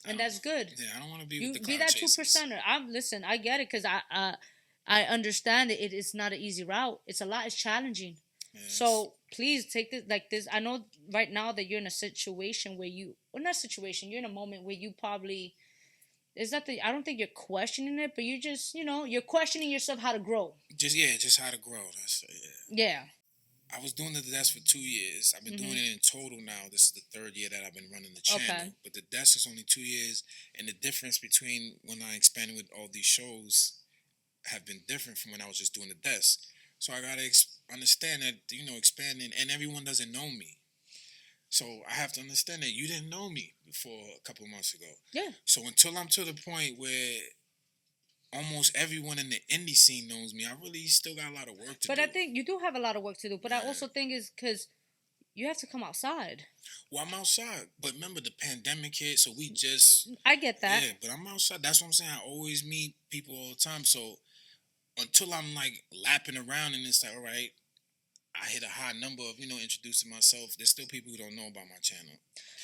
And that's good. Yeah, I don't want to be You with the be cloud that chasers. 2%er. Listen. I get it because I understand it. It is not an easy route. It's a lot. It's challenging. Yes. So please take this like this. I know right now that you're in a situation where not situation. You're in a moment where you probably. Is that I don't think you're questioning it, but you just, you're questioning yourself how to grow. Just how to grow. Yeah. I was doing the desk for 2 years. I've been doing it in total now. This is the third year that I've been running the channel. Okay. But the desk is only 2 years, and the difference between when I expanded with all these shows have been different from when I was just doing the desk. So I gotta understand that expanding, and everyone doesn't know me. So I have to understand that you didn't know me before a couple of months ago. Yeah. So until I'm to the point where almost everyone in the indie scene knows me, I really still got a lot of work to do. But I think you do have a lot of work to do. But I also think it's because you have to come outside. Well, I'm outside. But remember, the pandemic hit, so we just... I get that. Yeah, but I'm outside. That's what I'm saying. I always meet people all the time. So until I'm like lapping around and it's like, all right, I hit a high number of, introducing myself. There's still people who don't know about my channel.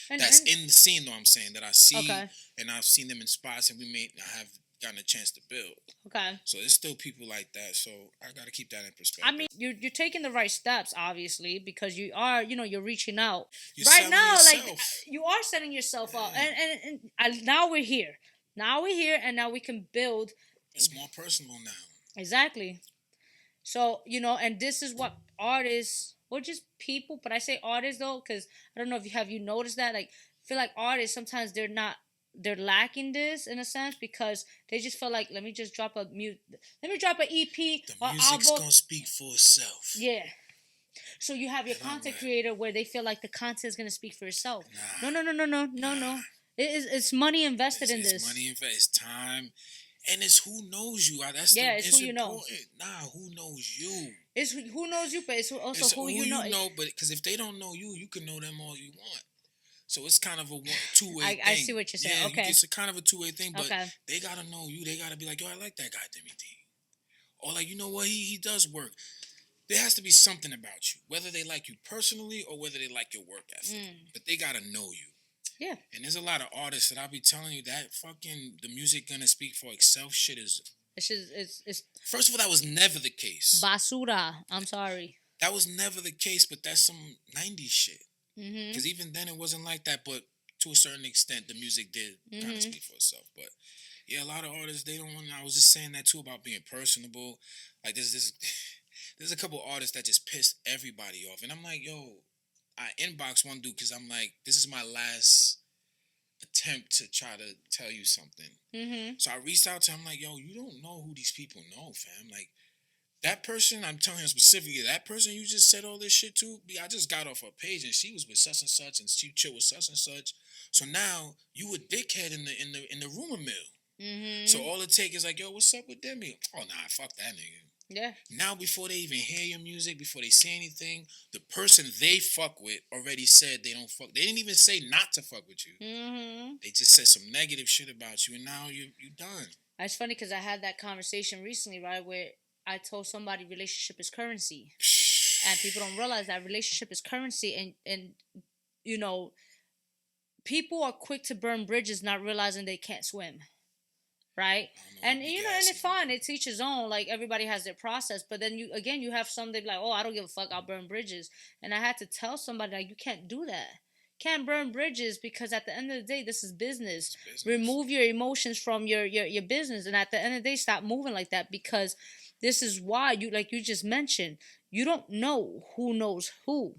That's in the scene, though, I'm saying, that I see. Okay. And I've seen them in spots, and I have gotten a chance to build. Okay. So there's still people like that. So I got to keep that in perspective. I mean, you're taking the right steps, obviously, because you are, you're reaching out. You're right now, yourself. Like, you are setting yourself up. And now we're here. Now we're here, and now we can build. It's more personal now. Exactly. So, and this is what artists, or just people, but I say artists though, because I don't know if you noticed that, like, I feel like artists, sometimes they're lacking this in a sense, because they just feel like, let me drop an EP. The music's going to speak for itself. Yeah. So you have your content creator where they feel like the content is going to speak for itself. Nah. No. It's money invested in this. It's money invested. It's time. And it's who knows you. It's who you know. Nah, who knows you? It's who knows you, but it's also who you know. But because if they don't know you, you can know them all you want. So it's kind of a two-way thing. I see what you're saying. Yeah, okay. It's a kind of a two-way thing, but they got to know you. They got to be like, yo, I like that guy, Deme D. Or like, you know what? He does work. There has to be something about you, whether they like you personally or whether they like your work ethic. But they got to know you. Yeah. And there's a lot of artists that I'll be telling you that the music gonna speak for itself shit is... It's first of all, that was never the case. Basura. I'm sorry. That was never the case, but that's some 90s shit. Because even then it wasn't like that, but to a certain extent, the music did kind of speak for itself. But yeah, a lot of artists, they don't want... I was just saying that too about being personable. Like there's a couple artists that just piss everybody off. And I'm like, yo... I inboxed one dude because I'm like, this is my last attempt to try to tell you something. So I reached out to him like, yo, you don't know who these people know, fam. Like, that person, I'm telling him specifically, that person you just said all this shit to, I just got off her page and she was with such and such and she chill with such and such. So now you a dickhead in the rumor mill. So all it take is like, yo, what's up with Deme? Oh, nah, fuck that nigga. Yeah. Now, before they even hear your music, before they say anything, the person they fuck with already said they don't fuck. They didn't even say not to fuck with you. They just said some negative shit about you, and now you done. It's funny because I had that conversation recently, right, where I told somebody relationship is currency, and people don't realize that relationship is currency, and people are quick to burn bridges, not realizing they can't swim. Right? And and it's fine. It's each his own. Like, everybody has their process. But then you have some, they be like, oh, I don't give a fuck, I'll burn bridges. And I had to tell somebody, like, you can't do that. Can't burn bridges, because at the end of the day, this is business. Remove your emotions from your business. And at the end of the day, stop moving like that, because this is why like you just mentioned, you don't know who knows who.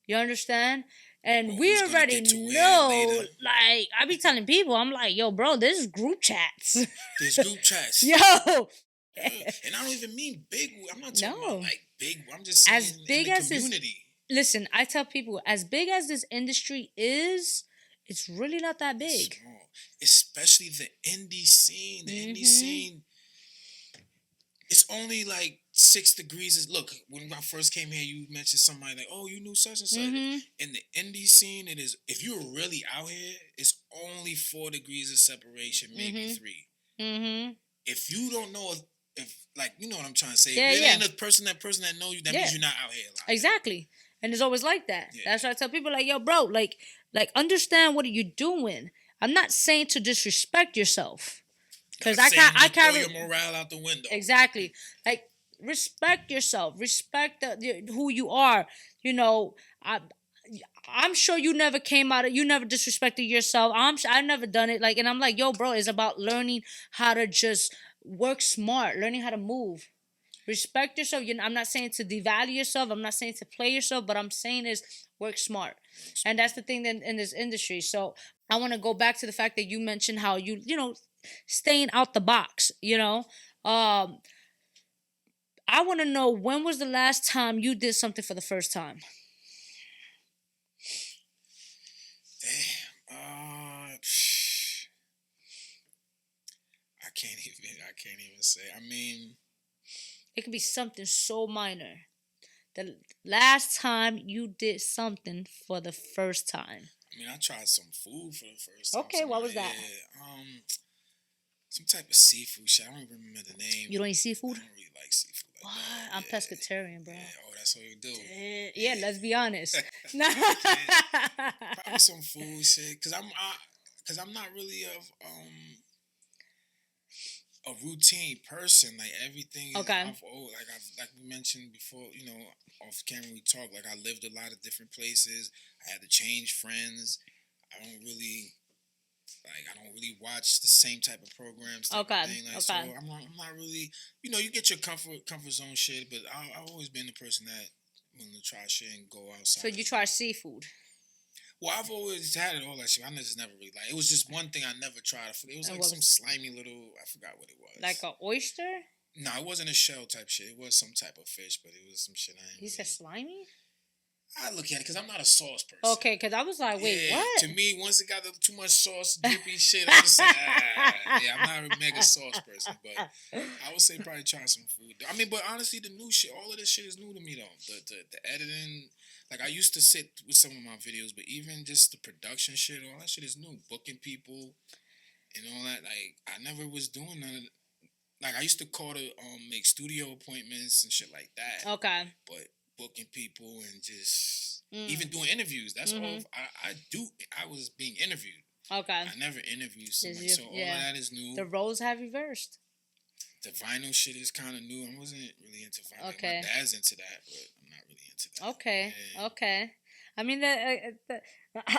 You understand? And we already know, like, I be telling people, I'm like, yo, bro, there's group chats. There's group chats. Yo. And I don't even mean big. I'm not talking about, like, big. I'm just saying as big in the community. Listen, I tell people, as big as this industry is, it's really not that big. It's small. Especially the indie scene. The indie scene. It's only like 6 degrees. Look, when I first came here, you mentioned somebody like, oh, you knew such and such. In the indie scene, it is, if you're really out here, it's only 4 degrees of separation, maybe 3. If you don't know if like you know what I'm trying to say. Yeah, If it yeah. ain't a person that know you, that Yeah. means you're not out here a lot. Exactly. And it's always like that. Yeah. That's why I tell people like, yo, bro, like understand what are you doing. I'm not saying to disrespect yourself. Because I throw your morale out the window. Exactly. Like respect yourself. Respect who you are. You know, I'm sure you never came out of, you never disrespected yourself. I never done it. Like, and I'm like, yo, bro, it's about learning how to just work smart, learning how to move. Respect yourself. I'm not saying to devalue yourself. I'm not saying to play yourself, but I'm saying is work smart. And that's the thing in this industry. So I want to go back to the fact that you mentioned how staying out the box, I want to know, when was the last time you did something for the first time? Damn. I can't even say. I mean, it could be something so minor. The last time you did something for the first time. I mean, I tried some food for the first time. Okay, what was that? Some type of seafood shit. I don't even remember the name. You don't eat seafood? I don't really like seafood like what? that. I'm pescatarian, bro. Yeah. Oh, that's what you do. Yeah, let's be honest. Probably some food shit. Cause I'm not really a routine person. Like everything. Okay. Like we mentioned before. You know, off camera we talked. Like I lived a lot of different places. I had to change friends. I don't really watch the same type of programs. Okay. So I'm not really. You know, you get your comfort zone shit. But I've always been the person that willing to try shit and go outside. So you try seafood? Well, I've always had it all that shit. I just never really like. It was just one thing I never tried. It was like some slimy little. I forgot what it was. Like an oyster? No, it wasn't a shell type shit. It was some type of fish, but it was some shit I ain't. You said slimy? I look at it because I'm not a sauce person. Okay, because I was like, wait, what? To me, once it got too much sauce, drippy shit, I just like, I'm not a mega sauce person. But I would say probably try some food. I mean, but honestly, the new shit, all of this shit is new to me though. The editing, like I used to sit with some of my videos, but even just the production shit, all that shit is new. Booking people and all that, like I never was doing none of. Like I used to call to make studio appointments and shit like that. Okay. But booking people and just even doing interviews. That's all I do. I was being interviewed. Okay. I never interviewed somebody. So all of that is new. The roles have reversed. The vinyl shit is kind of new. I wasn't really into vinyl. Okay. My dad's into that, but I'm not really into that. Okay. Yeah. Okay. I mean,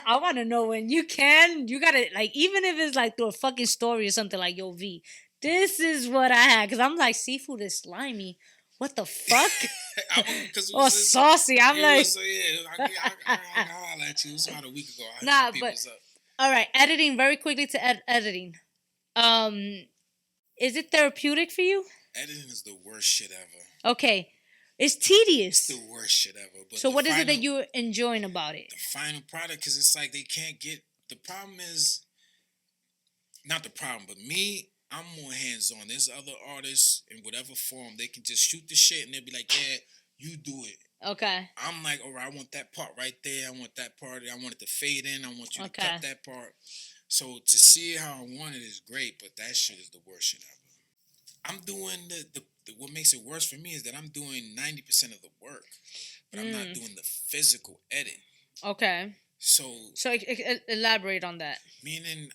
I want to know when you gotta, like, even if it's like through a fucking story or something, like, yo, V, this is what I had. Because I'm like, seafood is slimy. What the fuck? Or saucy. I'm like... So, yeah, I holler at you. It was about a week ago. Nah, but... All right, editing, very quickly to editing. Is it therapeutic for you? Editing is the worst shit ever. Okay. It's tedious. It's the worst shit ever. But so what is it that you're enjoying about it? The final product, because it's like they can't get... The problem is... Not the problem, but me... I'm more hands-on. There's other artists in whatever form. They can just shoot the shit and they'll be like, yeah, you do it. Okay. I'm like, all right, I want that part right there. I want that part. I want it to fade in. I want you to cut that part. So to see it how I want it is great, but that shit is the worst shit ever. I'm doing what makes it worse for me is that I'm doing 90% of the work, but I'm not doing the physical edit. Okay. So elaborate on that. Meaning,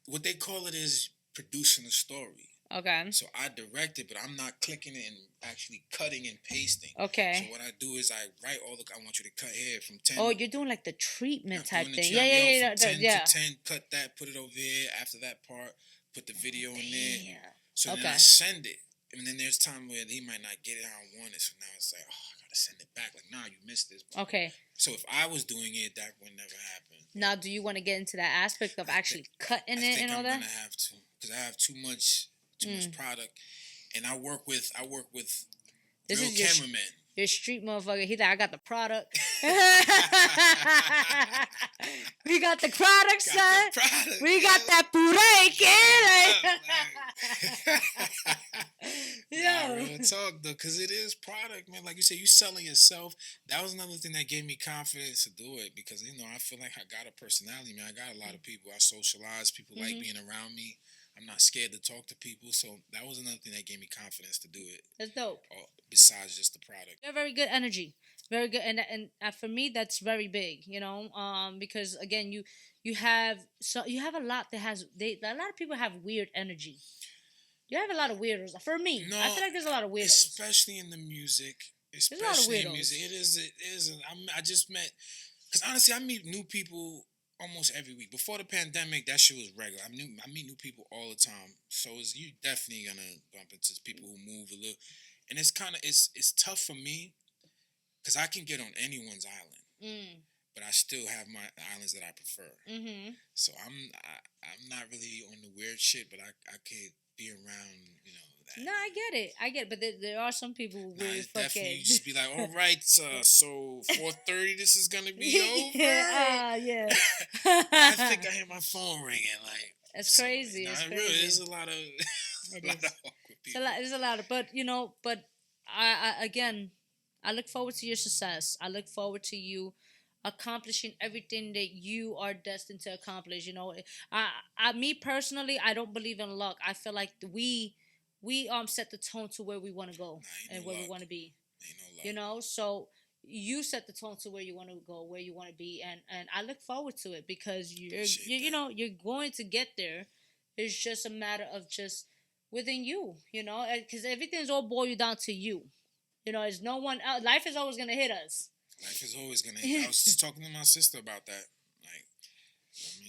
what they call it is producing a story. Okay. So I direct it, but I'm not clicking it and actually cutting and pasting. Okay. So what I do is I write all the... I want you to cut here from 10... Oh, you're doing like the treatment type thing. Yeah. From 10 to 10, cut that, put it over here. After that part, put the video in there. So then I send it. And then there's time where he might not get it how I want it. So now it's like, oh, I got to send it back. Like, nah, you missed this part. Okay. So if I was doing it, that would never happen. Now, do you want to get into that aspect of actually cutting it and all that? I think I'm going to have to. Because I have too much product, and I work with this real cameramen. Your street motherfucker. He's like, I got the product. We got the product, son. We got that puree, kid. Yeah, real talk though, because it is product, man. Like you said, you selling yourself. That was another thing that gave me confidence to do it because I feel like I got a personality, man. I got a lot of people. I socialize. People like being around me. I'm not scared to talk to people. So that was another thing that gave me confidence to do it. That's dope. Besides just the product. You have very good energy, very good, and for me that's very big. Because again, you have a lot that has a lot of people have weird energy. You have a lot of weirdos. For me, No, I feel like there's a lot of weirdos, especially in the music. There's a lot of Especially in weirdos. music, it is. I just met, because honestly, I meet new people almost every week. Before the pandemic, that shit was regular. I meet new people all the time. So you definitely gonna bump into people who move a little, and it's tough for me because I can get on anyone's island, but I still have my islands that I prefer. Mm-hmm. So I'm not really on the weird shit, but I could be around, that. No, I get it, but there are some people who really Definitely, you fucking. just be like, all right, so 4:30, this is gonna be over. Yeah. I think I hear my phone ringing. Like, It's crazy. Nah, It's it crazy. really is a lot of, It lot is. of awkward people. There's a lot of, but I again, I look forward to your success. I look forward to you accomplishing everything that you are destined to accomplish. Me personally, I don't believe in luck. I feel like we set the tone to where we want to go and where we want to be. Ain't no luck. So you set the tone to where you want to go, where you want to be, and I look forward to it because you're going to get there. It's just a matter of just within you, because everything's all boiled down to you. There's no one else. Life is always gonna hit us. Life is always gonna hit. I was just talking to my sister about that. Like,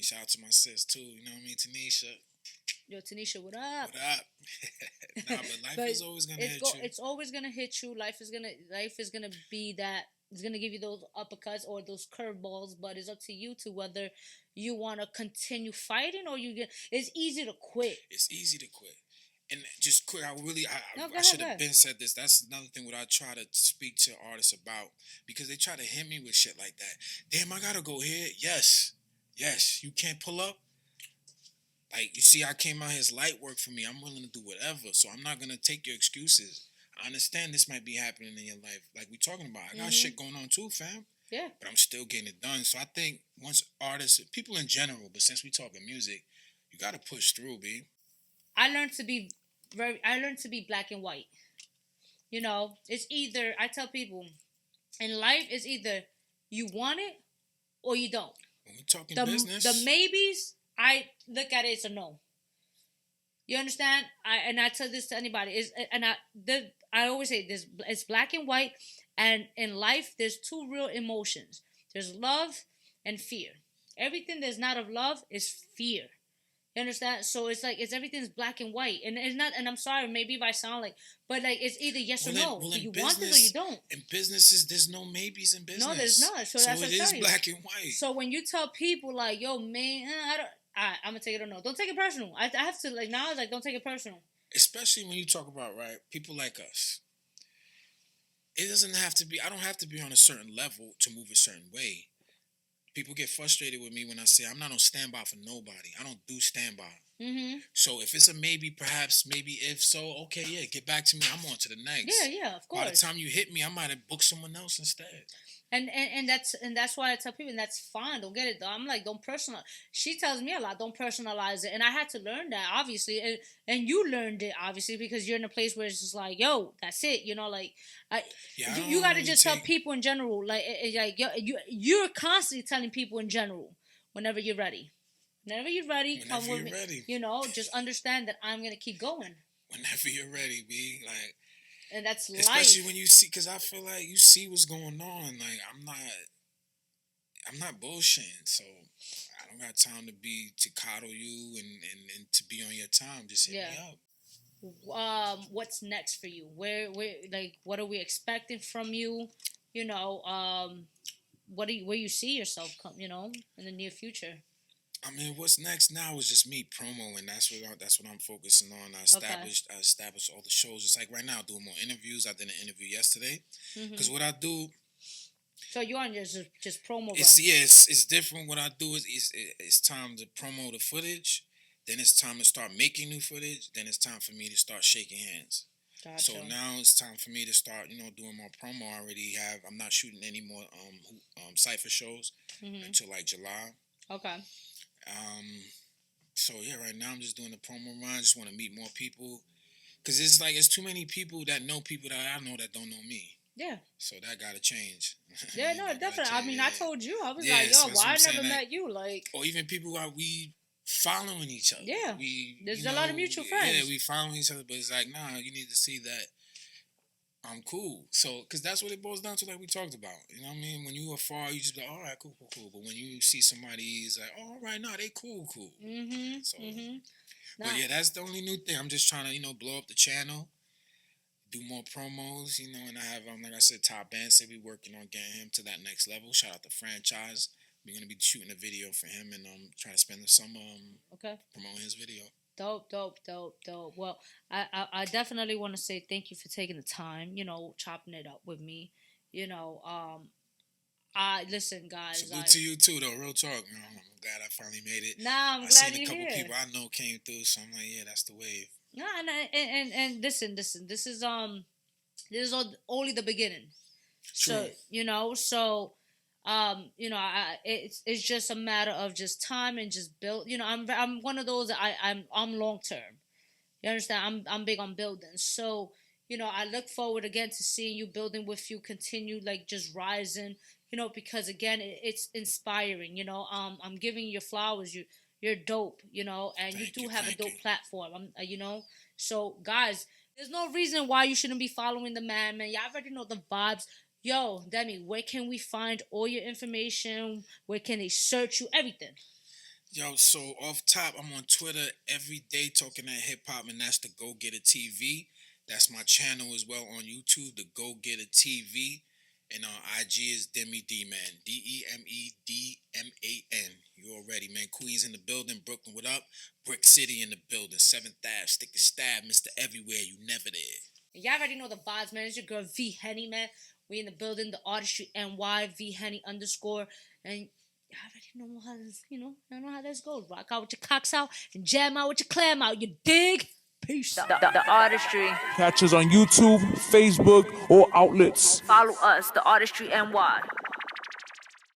shout out to my sis too. You know what I mean, Tanisha. Yo, Tanisha, what up? What up? Nah, but life is always gonna hit you. It's always gonna hit you. Life is gonna be that. It's gonna give you those uppercuts or those curveballs, but it's up to you to whether you want to continue fighting or It's easy to quit. It's easy to quit. And just quick, No, I should have been said this. That's another thing what I try to speak to artists about, because they try to hit me with shit like that. Damn, I gotta go here. Yes, you can't pull up. Like, you see, I came out here, it's light work for me. I'm willing to do whatever, so I'm not gonna take your excuses. I understand this might be happening in your life, like we talking about. I got shit going on too, fam. Yeah. But I'm still getting it done. So I think once artists, people in general, but since we talking music, you gotta push through, B. I learned to be black and white. It's either, I tell people in life, it's either you want it or you don't. When we talking business, the maybes, I look at it as a no. You understand? I tell this to anybody I always say this: it's black and white, and in life there's two real emotions. There's love and fear. Everything that's not of love is fear. You understand? So it's like everything's black and white, and it's not. And I'm sorry, maybe if I sound like, but like it's either yes or no. Do you want it or you don't? In businesses, there's no maybes in business. No, there's not. So that's it is black and white. So when you tell people like, yo, man, I'm gonna take it or no. Don't take it personal. I have to now. It's like don't take it personal. Especially when you talk about people like us. It doesn't have to be. I don't have to be on a certain level to move a certain way. People get frustrated with me when I say I'm not on standby for nobody. I don't do standby. Mm-hmm. So if it's a maybe, perhaps, maybe if so, okay, yeah, get back to me. I'm on to the next. Yeah, of course. By the time you hit me, I might have booked someone else instead. And that's why I tell people, and that's fine. Don't get it though. I'm like, don't personalize. She tells me a lot. Don't personalize it, and I had to learn that obviously, and you learned it obviously because you're in a place where it's just like, yo, that's it. You got to just tell people in general, like you're constantly telling people in general whenever you're ready. Whenever you're ready, come with me. Ready. Just understand that I'm gonna keep going. Whenever you're ready, B. Like. And that's especially life. when you see, because I feel like you see what's going on. Like I'm not bullshitting, so I don't got time to coddle you and to be on your time. Just hit me up. What's next for you? Where like what are we expecting from you? Where you see yourself in the near future? I mean, what's next now is just me promoing. That's what I'm focusing on. I established all the shows. It's like right now, doing more interviews. I did an interview yesterday because what I do. So you're on just promo. It's different. What I do is it's time to promo the footage. Then it's time to start making new footage. Then it's time for me to start shaking hands. Gotcha. So now it's time for me to start, doing more promo. I'm not shooting any more Cipha shows until like July. Okay. So yeah, right now I'm just doing the promo run. Just want to meet more people, cause it's like it's too many people that know people that I know that don't know me. Yeah. So that gotta change. Yeah, no, definitely. I mean, yeah. I told you, I was Yeah, like, yo, so why I never met you? Like, or even people who we following each other. Yeah, there's a lot of mutual friends. Yeah, we following each other, but it's like, nah, you need to see that I'm cool. So, because that's what it boils down to, like we talked about. You know what I mean? When you are far, you just be like, all right, cool. But when you see somebody, it's like, oh, all right, nah, they cool. Mm-hmm. So, Nah. but yeah, that's the only new thing. I'm just trying to, blow up the channel, do more promos, and I have, like I said, Top Band said we working on getting him to that next level. Shout out to Franchise. We're gonna be shooting a video for him and trying to spend the summer promoting his video. Dope. Well, I definitely want to say thank you for taking the time, chopping it up with me. I listen, guys. Salute to you too, though. Real talk. I'm glad I finally made it. Nah, I'm glad seen you're a couple here. people I know came through, so I'm like, yeah, that's the wave. Nah, and listen. This is only the beginning. True. So it's just a matter of just time and just build. I'm one of those that I'm long term. You understand? I'm big on building. So I look forward again to seeing you building with you, continue like just rising. Because again, it's inspiring. I'm giving you your flowers. You're dope. And you do have a dope platform. So guys, there's no reason why you shouldn't be following the man. Y'all already know the vibes. Yo, Deme, where can we find all your information? Where can they search you? Everything. Yo, so off top, I'm on Twitter every day talking that hip hop, and that's the Go Get It TV. That's my channel as well on YouTube, the Go Get It TV. And on IG is Deme D, man. DEMEDMAN. You already, man. Queens in the building. Brooklyn, what up? Brick City in the building. 7th Ave. Stick and stab. Mr. Everywhere. You never there. Y'all already know the vibes, man. It's your girl V-Henny, man. We in the building. The TheArtistryEnt. V-Henny _. And y'all already know how this, I know how this goes. Rock out with your cocks out and jam out with your clam out. You dig? Peace. The Artistry. Catch us on YouTube, Facebook, or outlets. Follow us, The Artistry NY.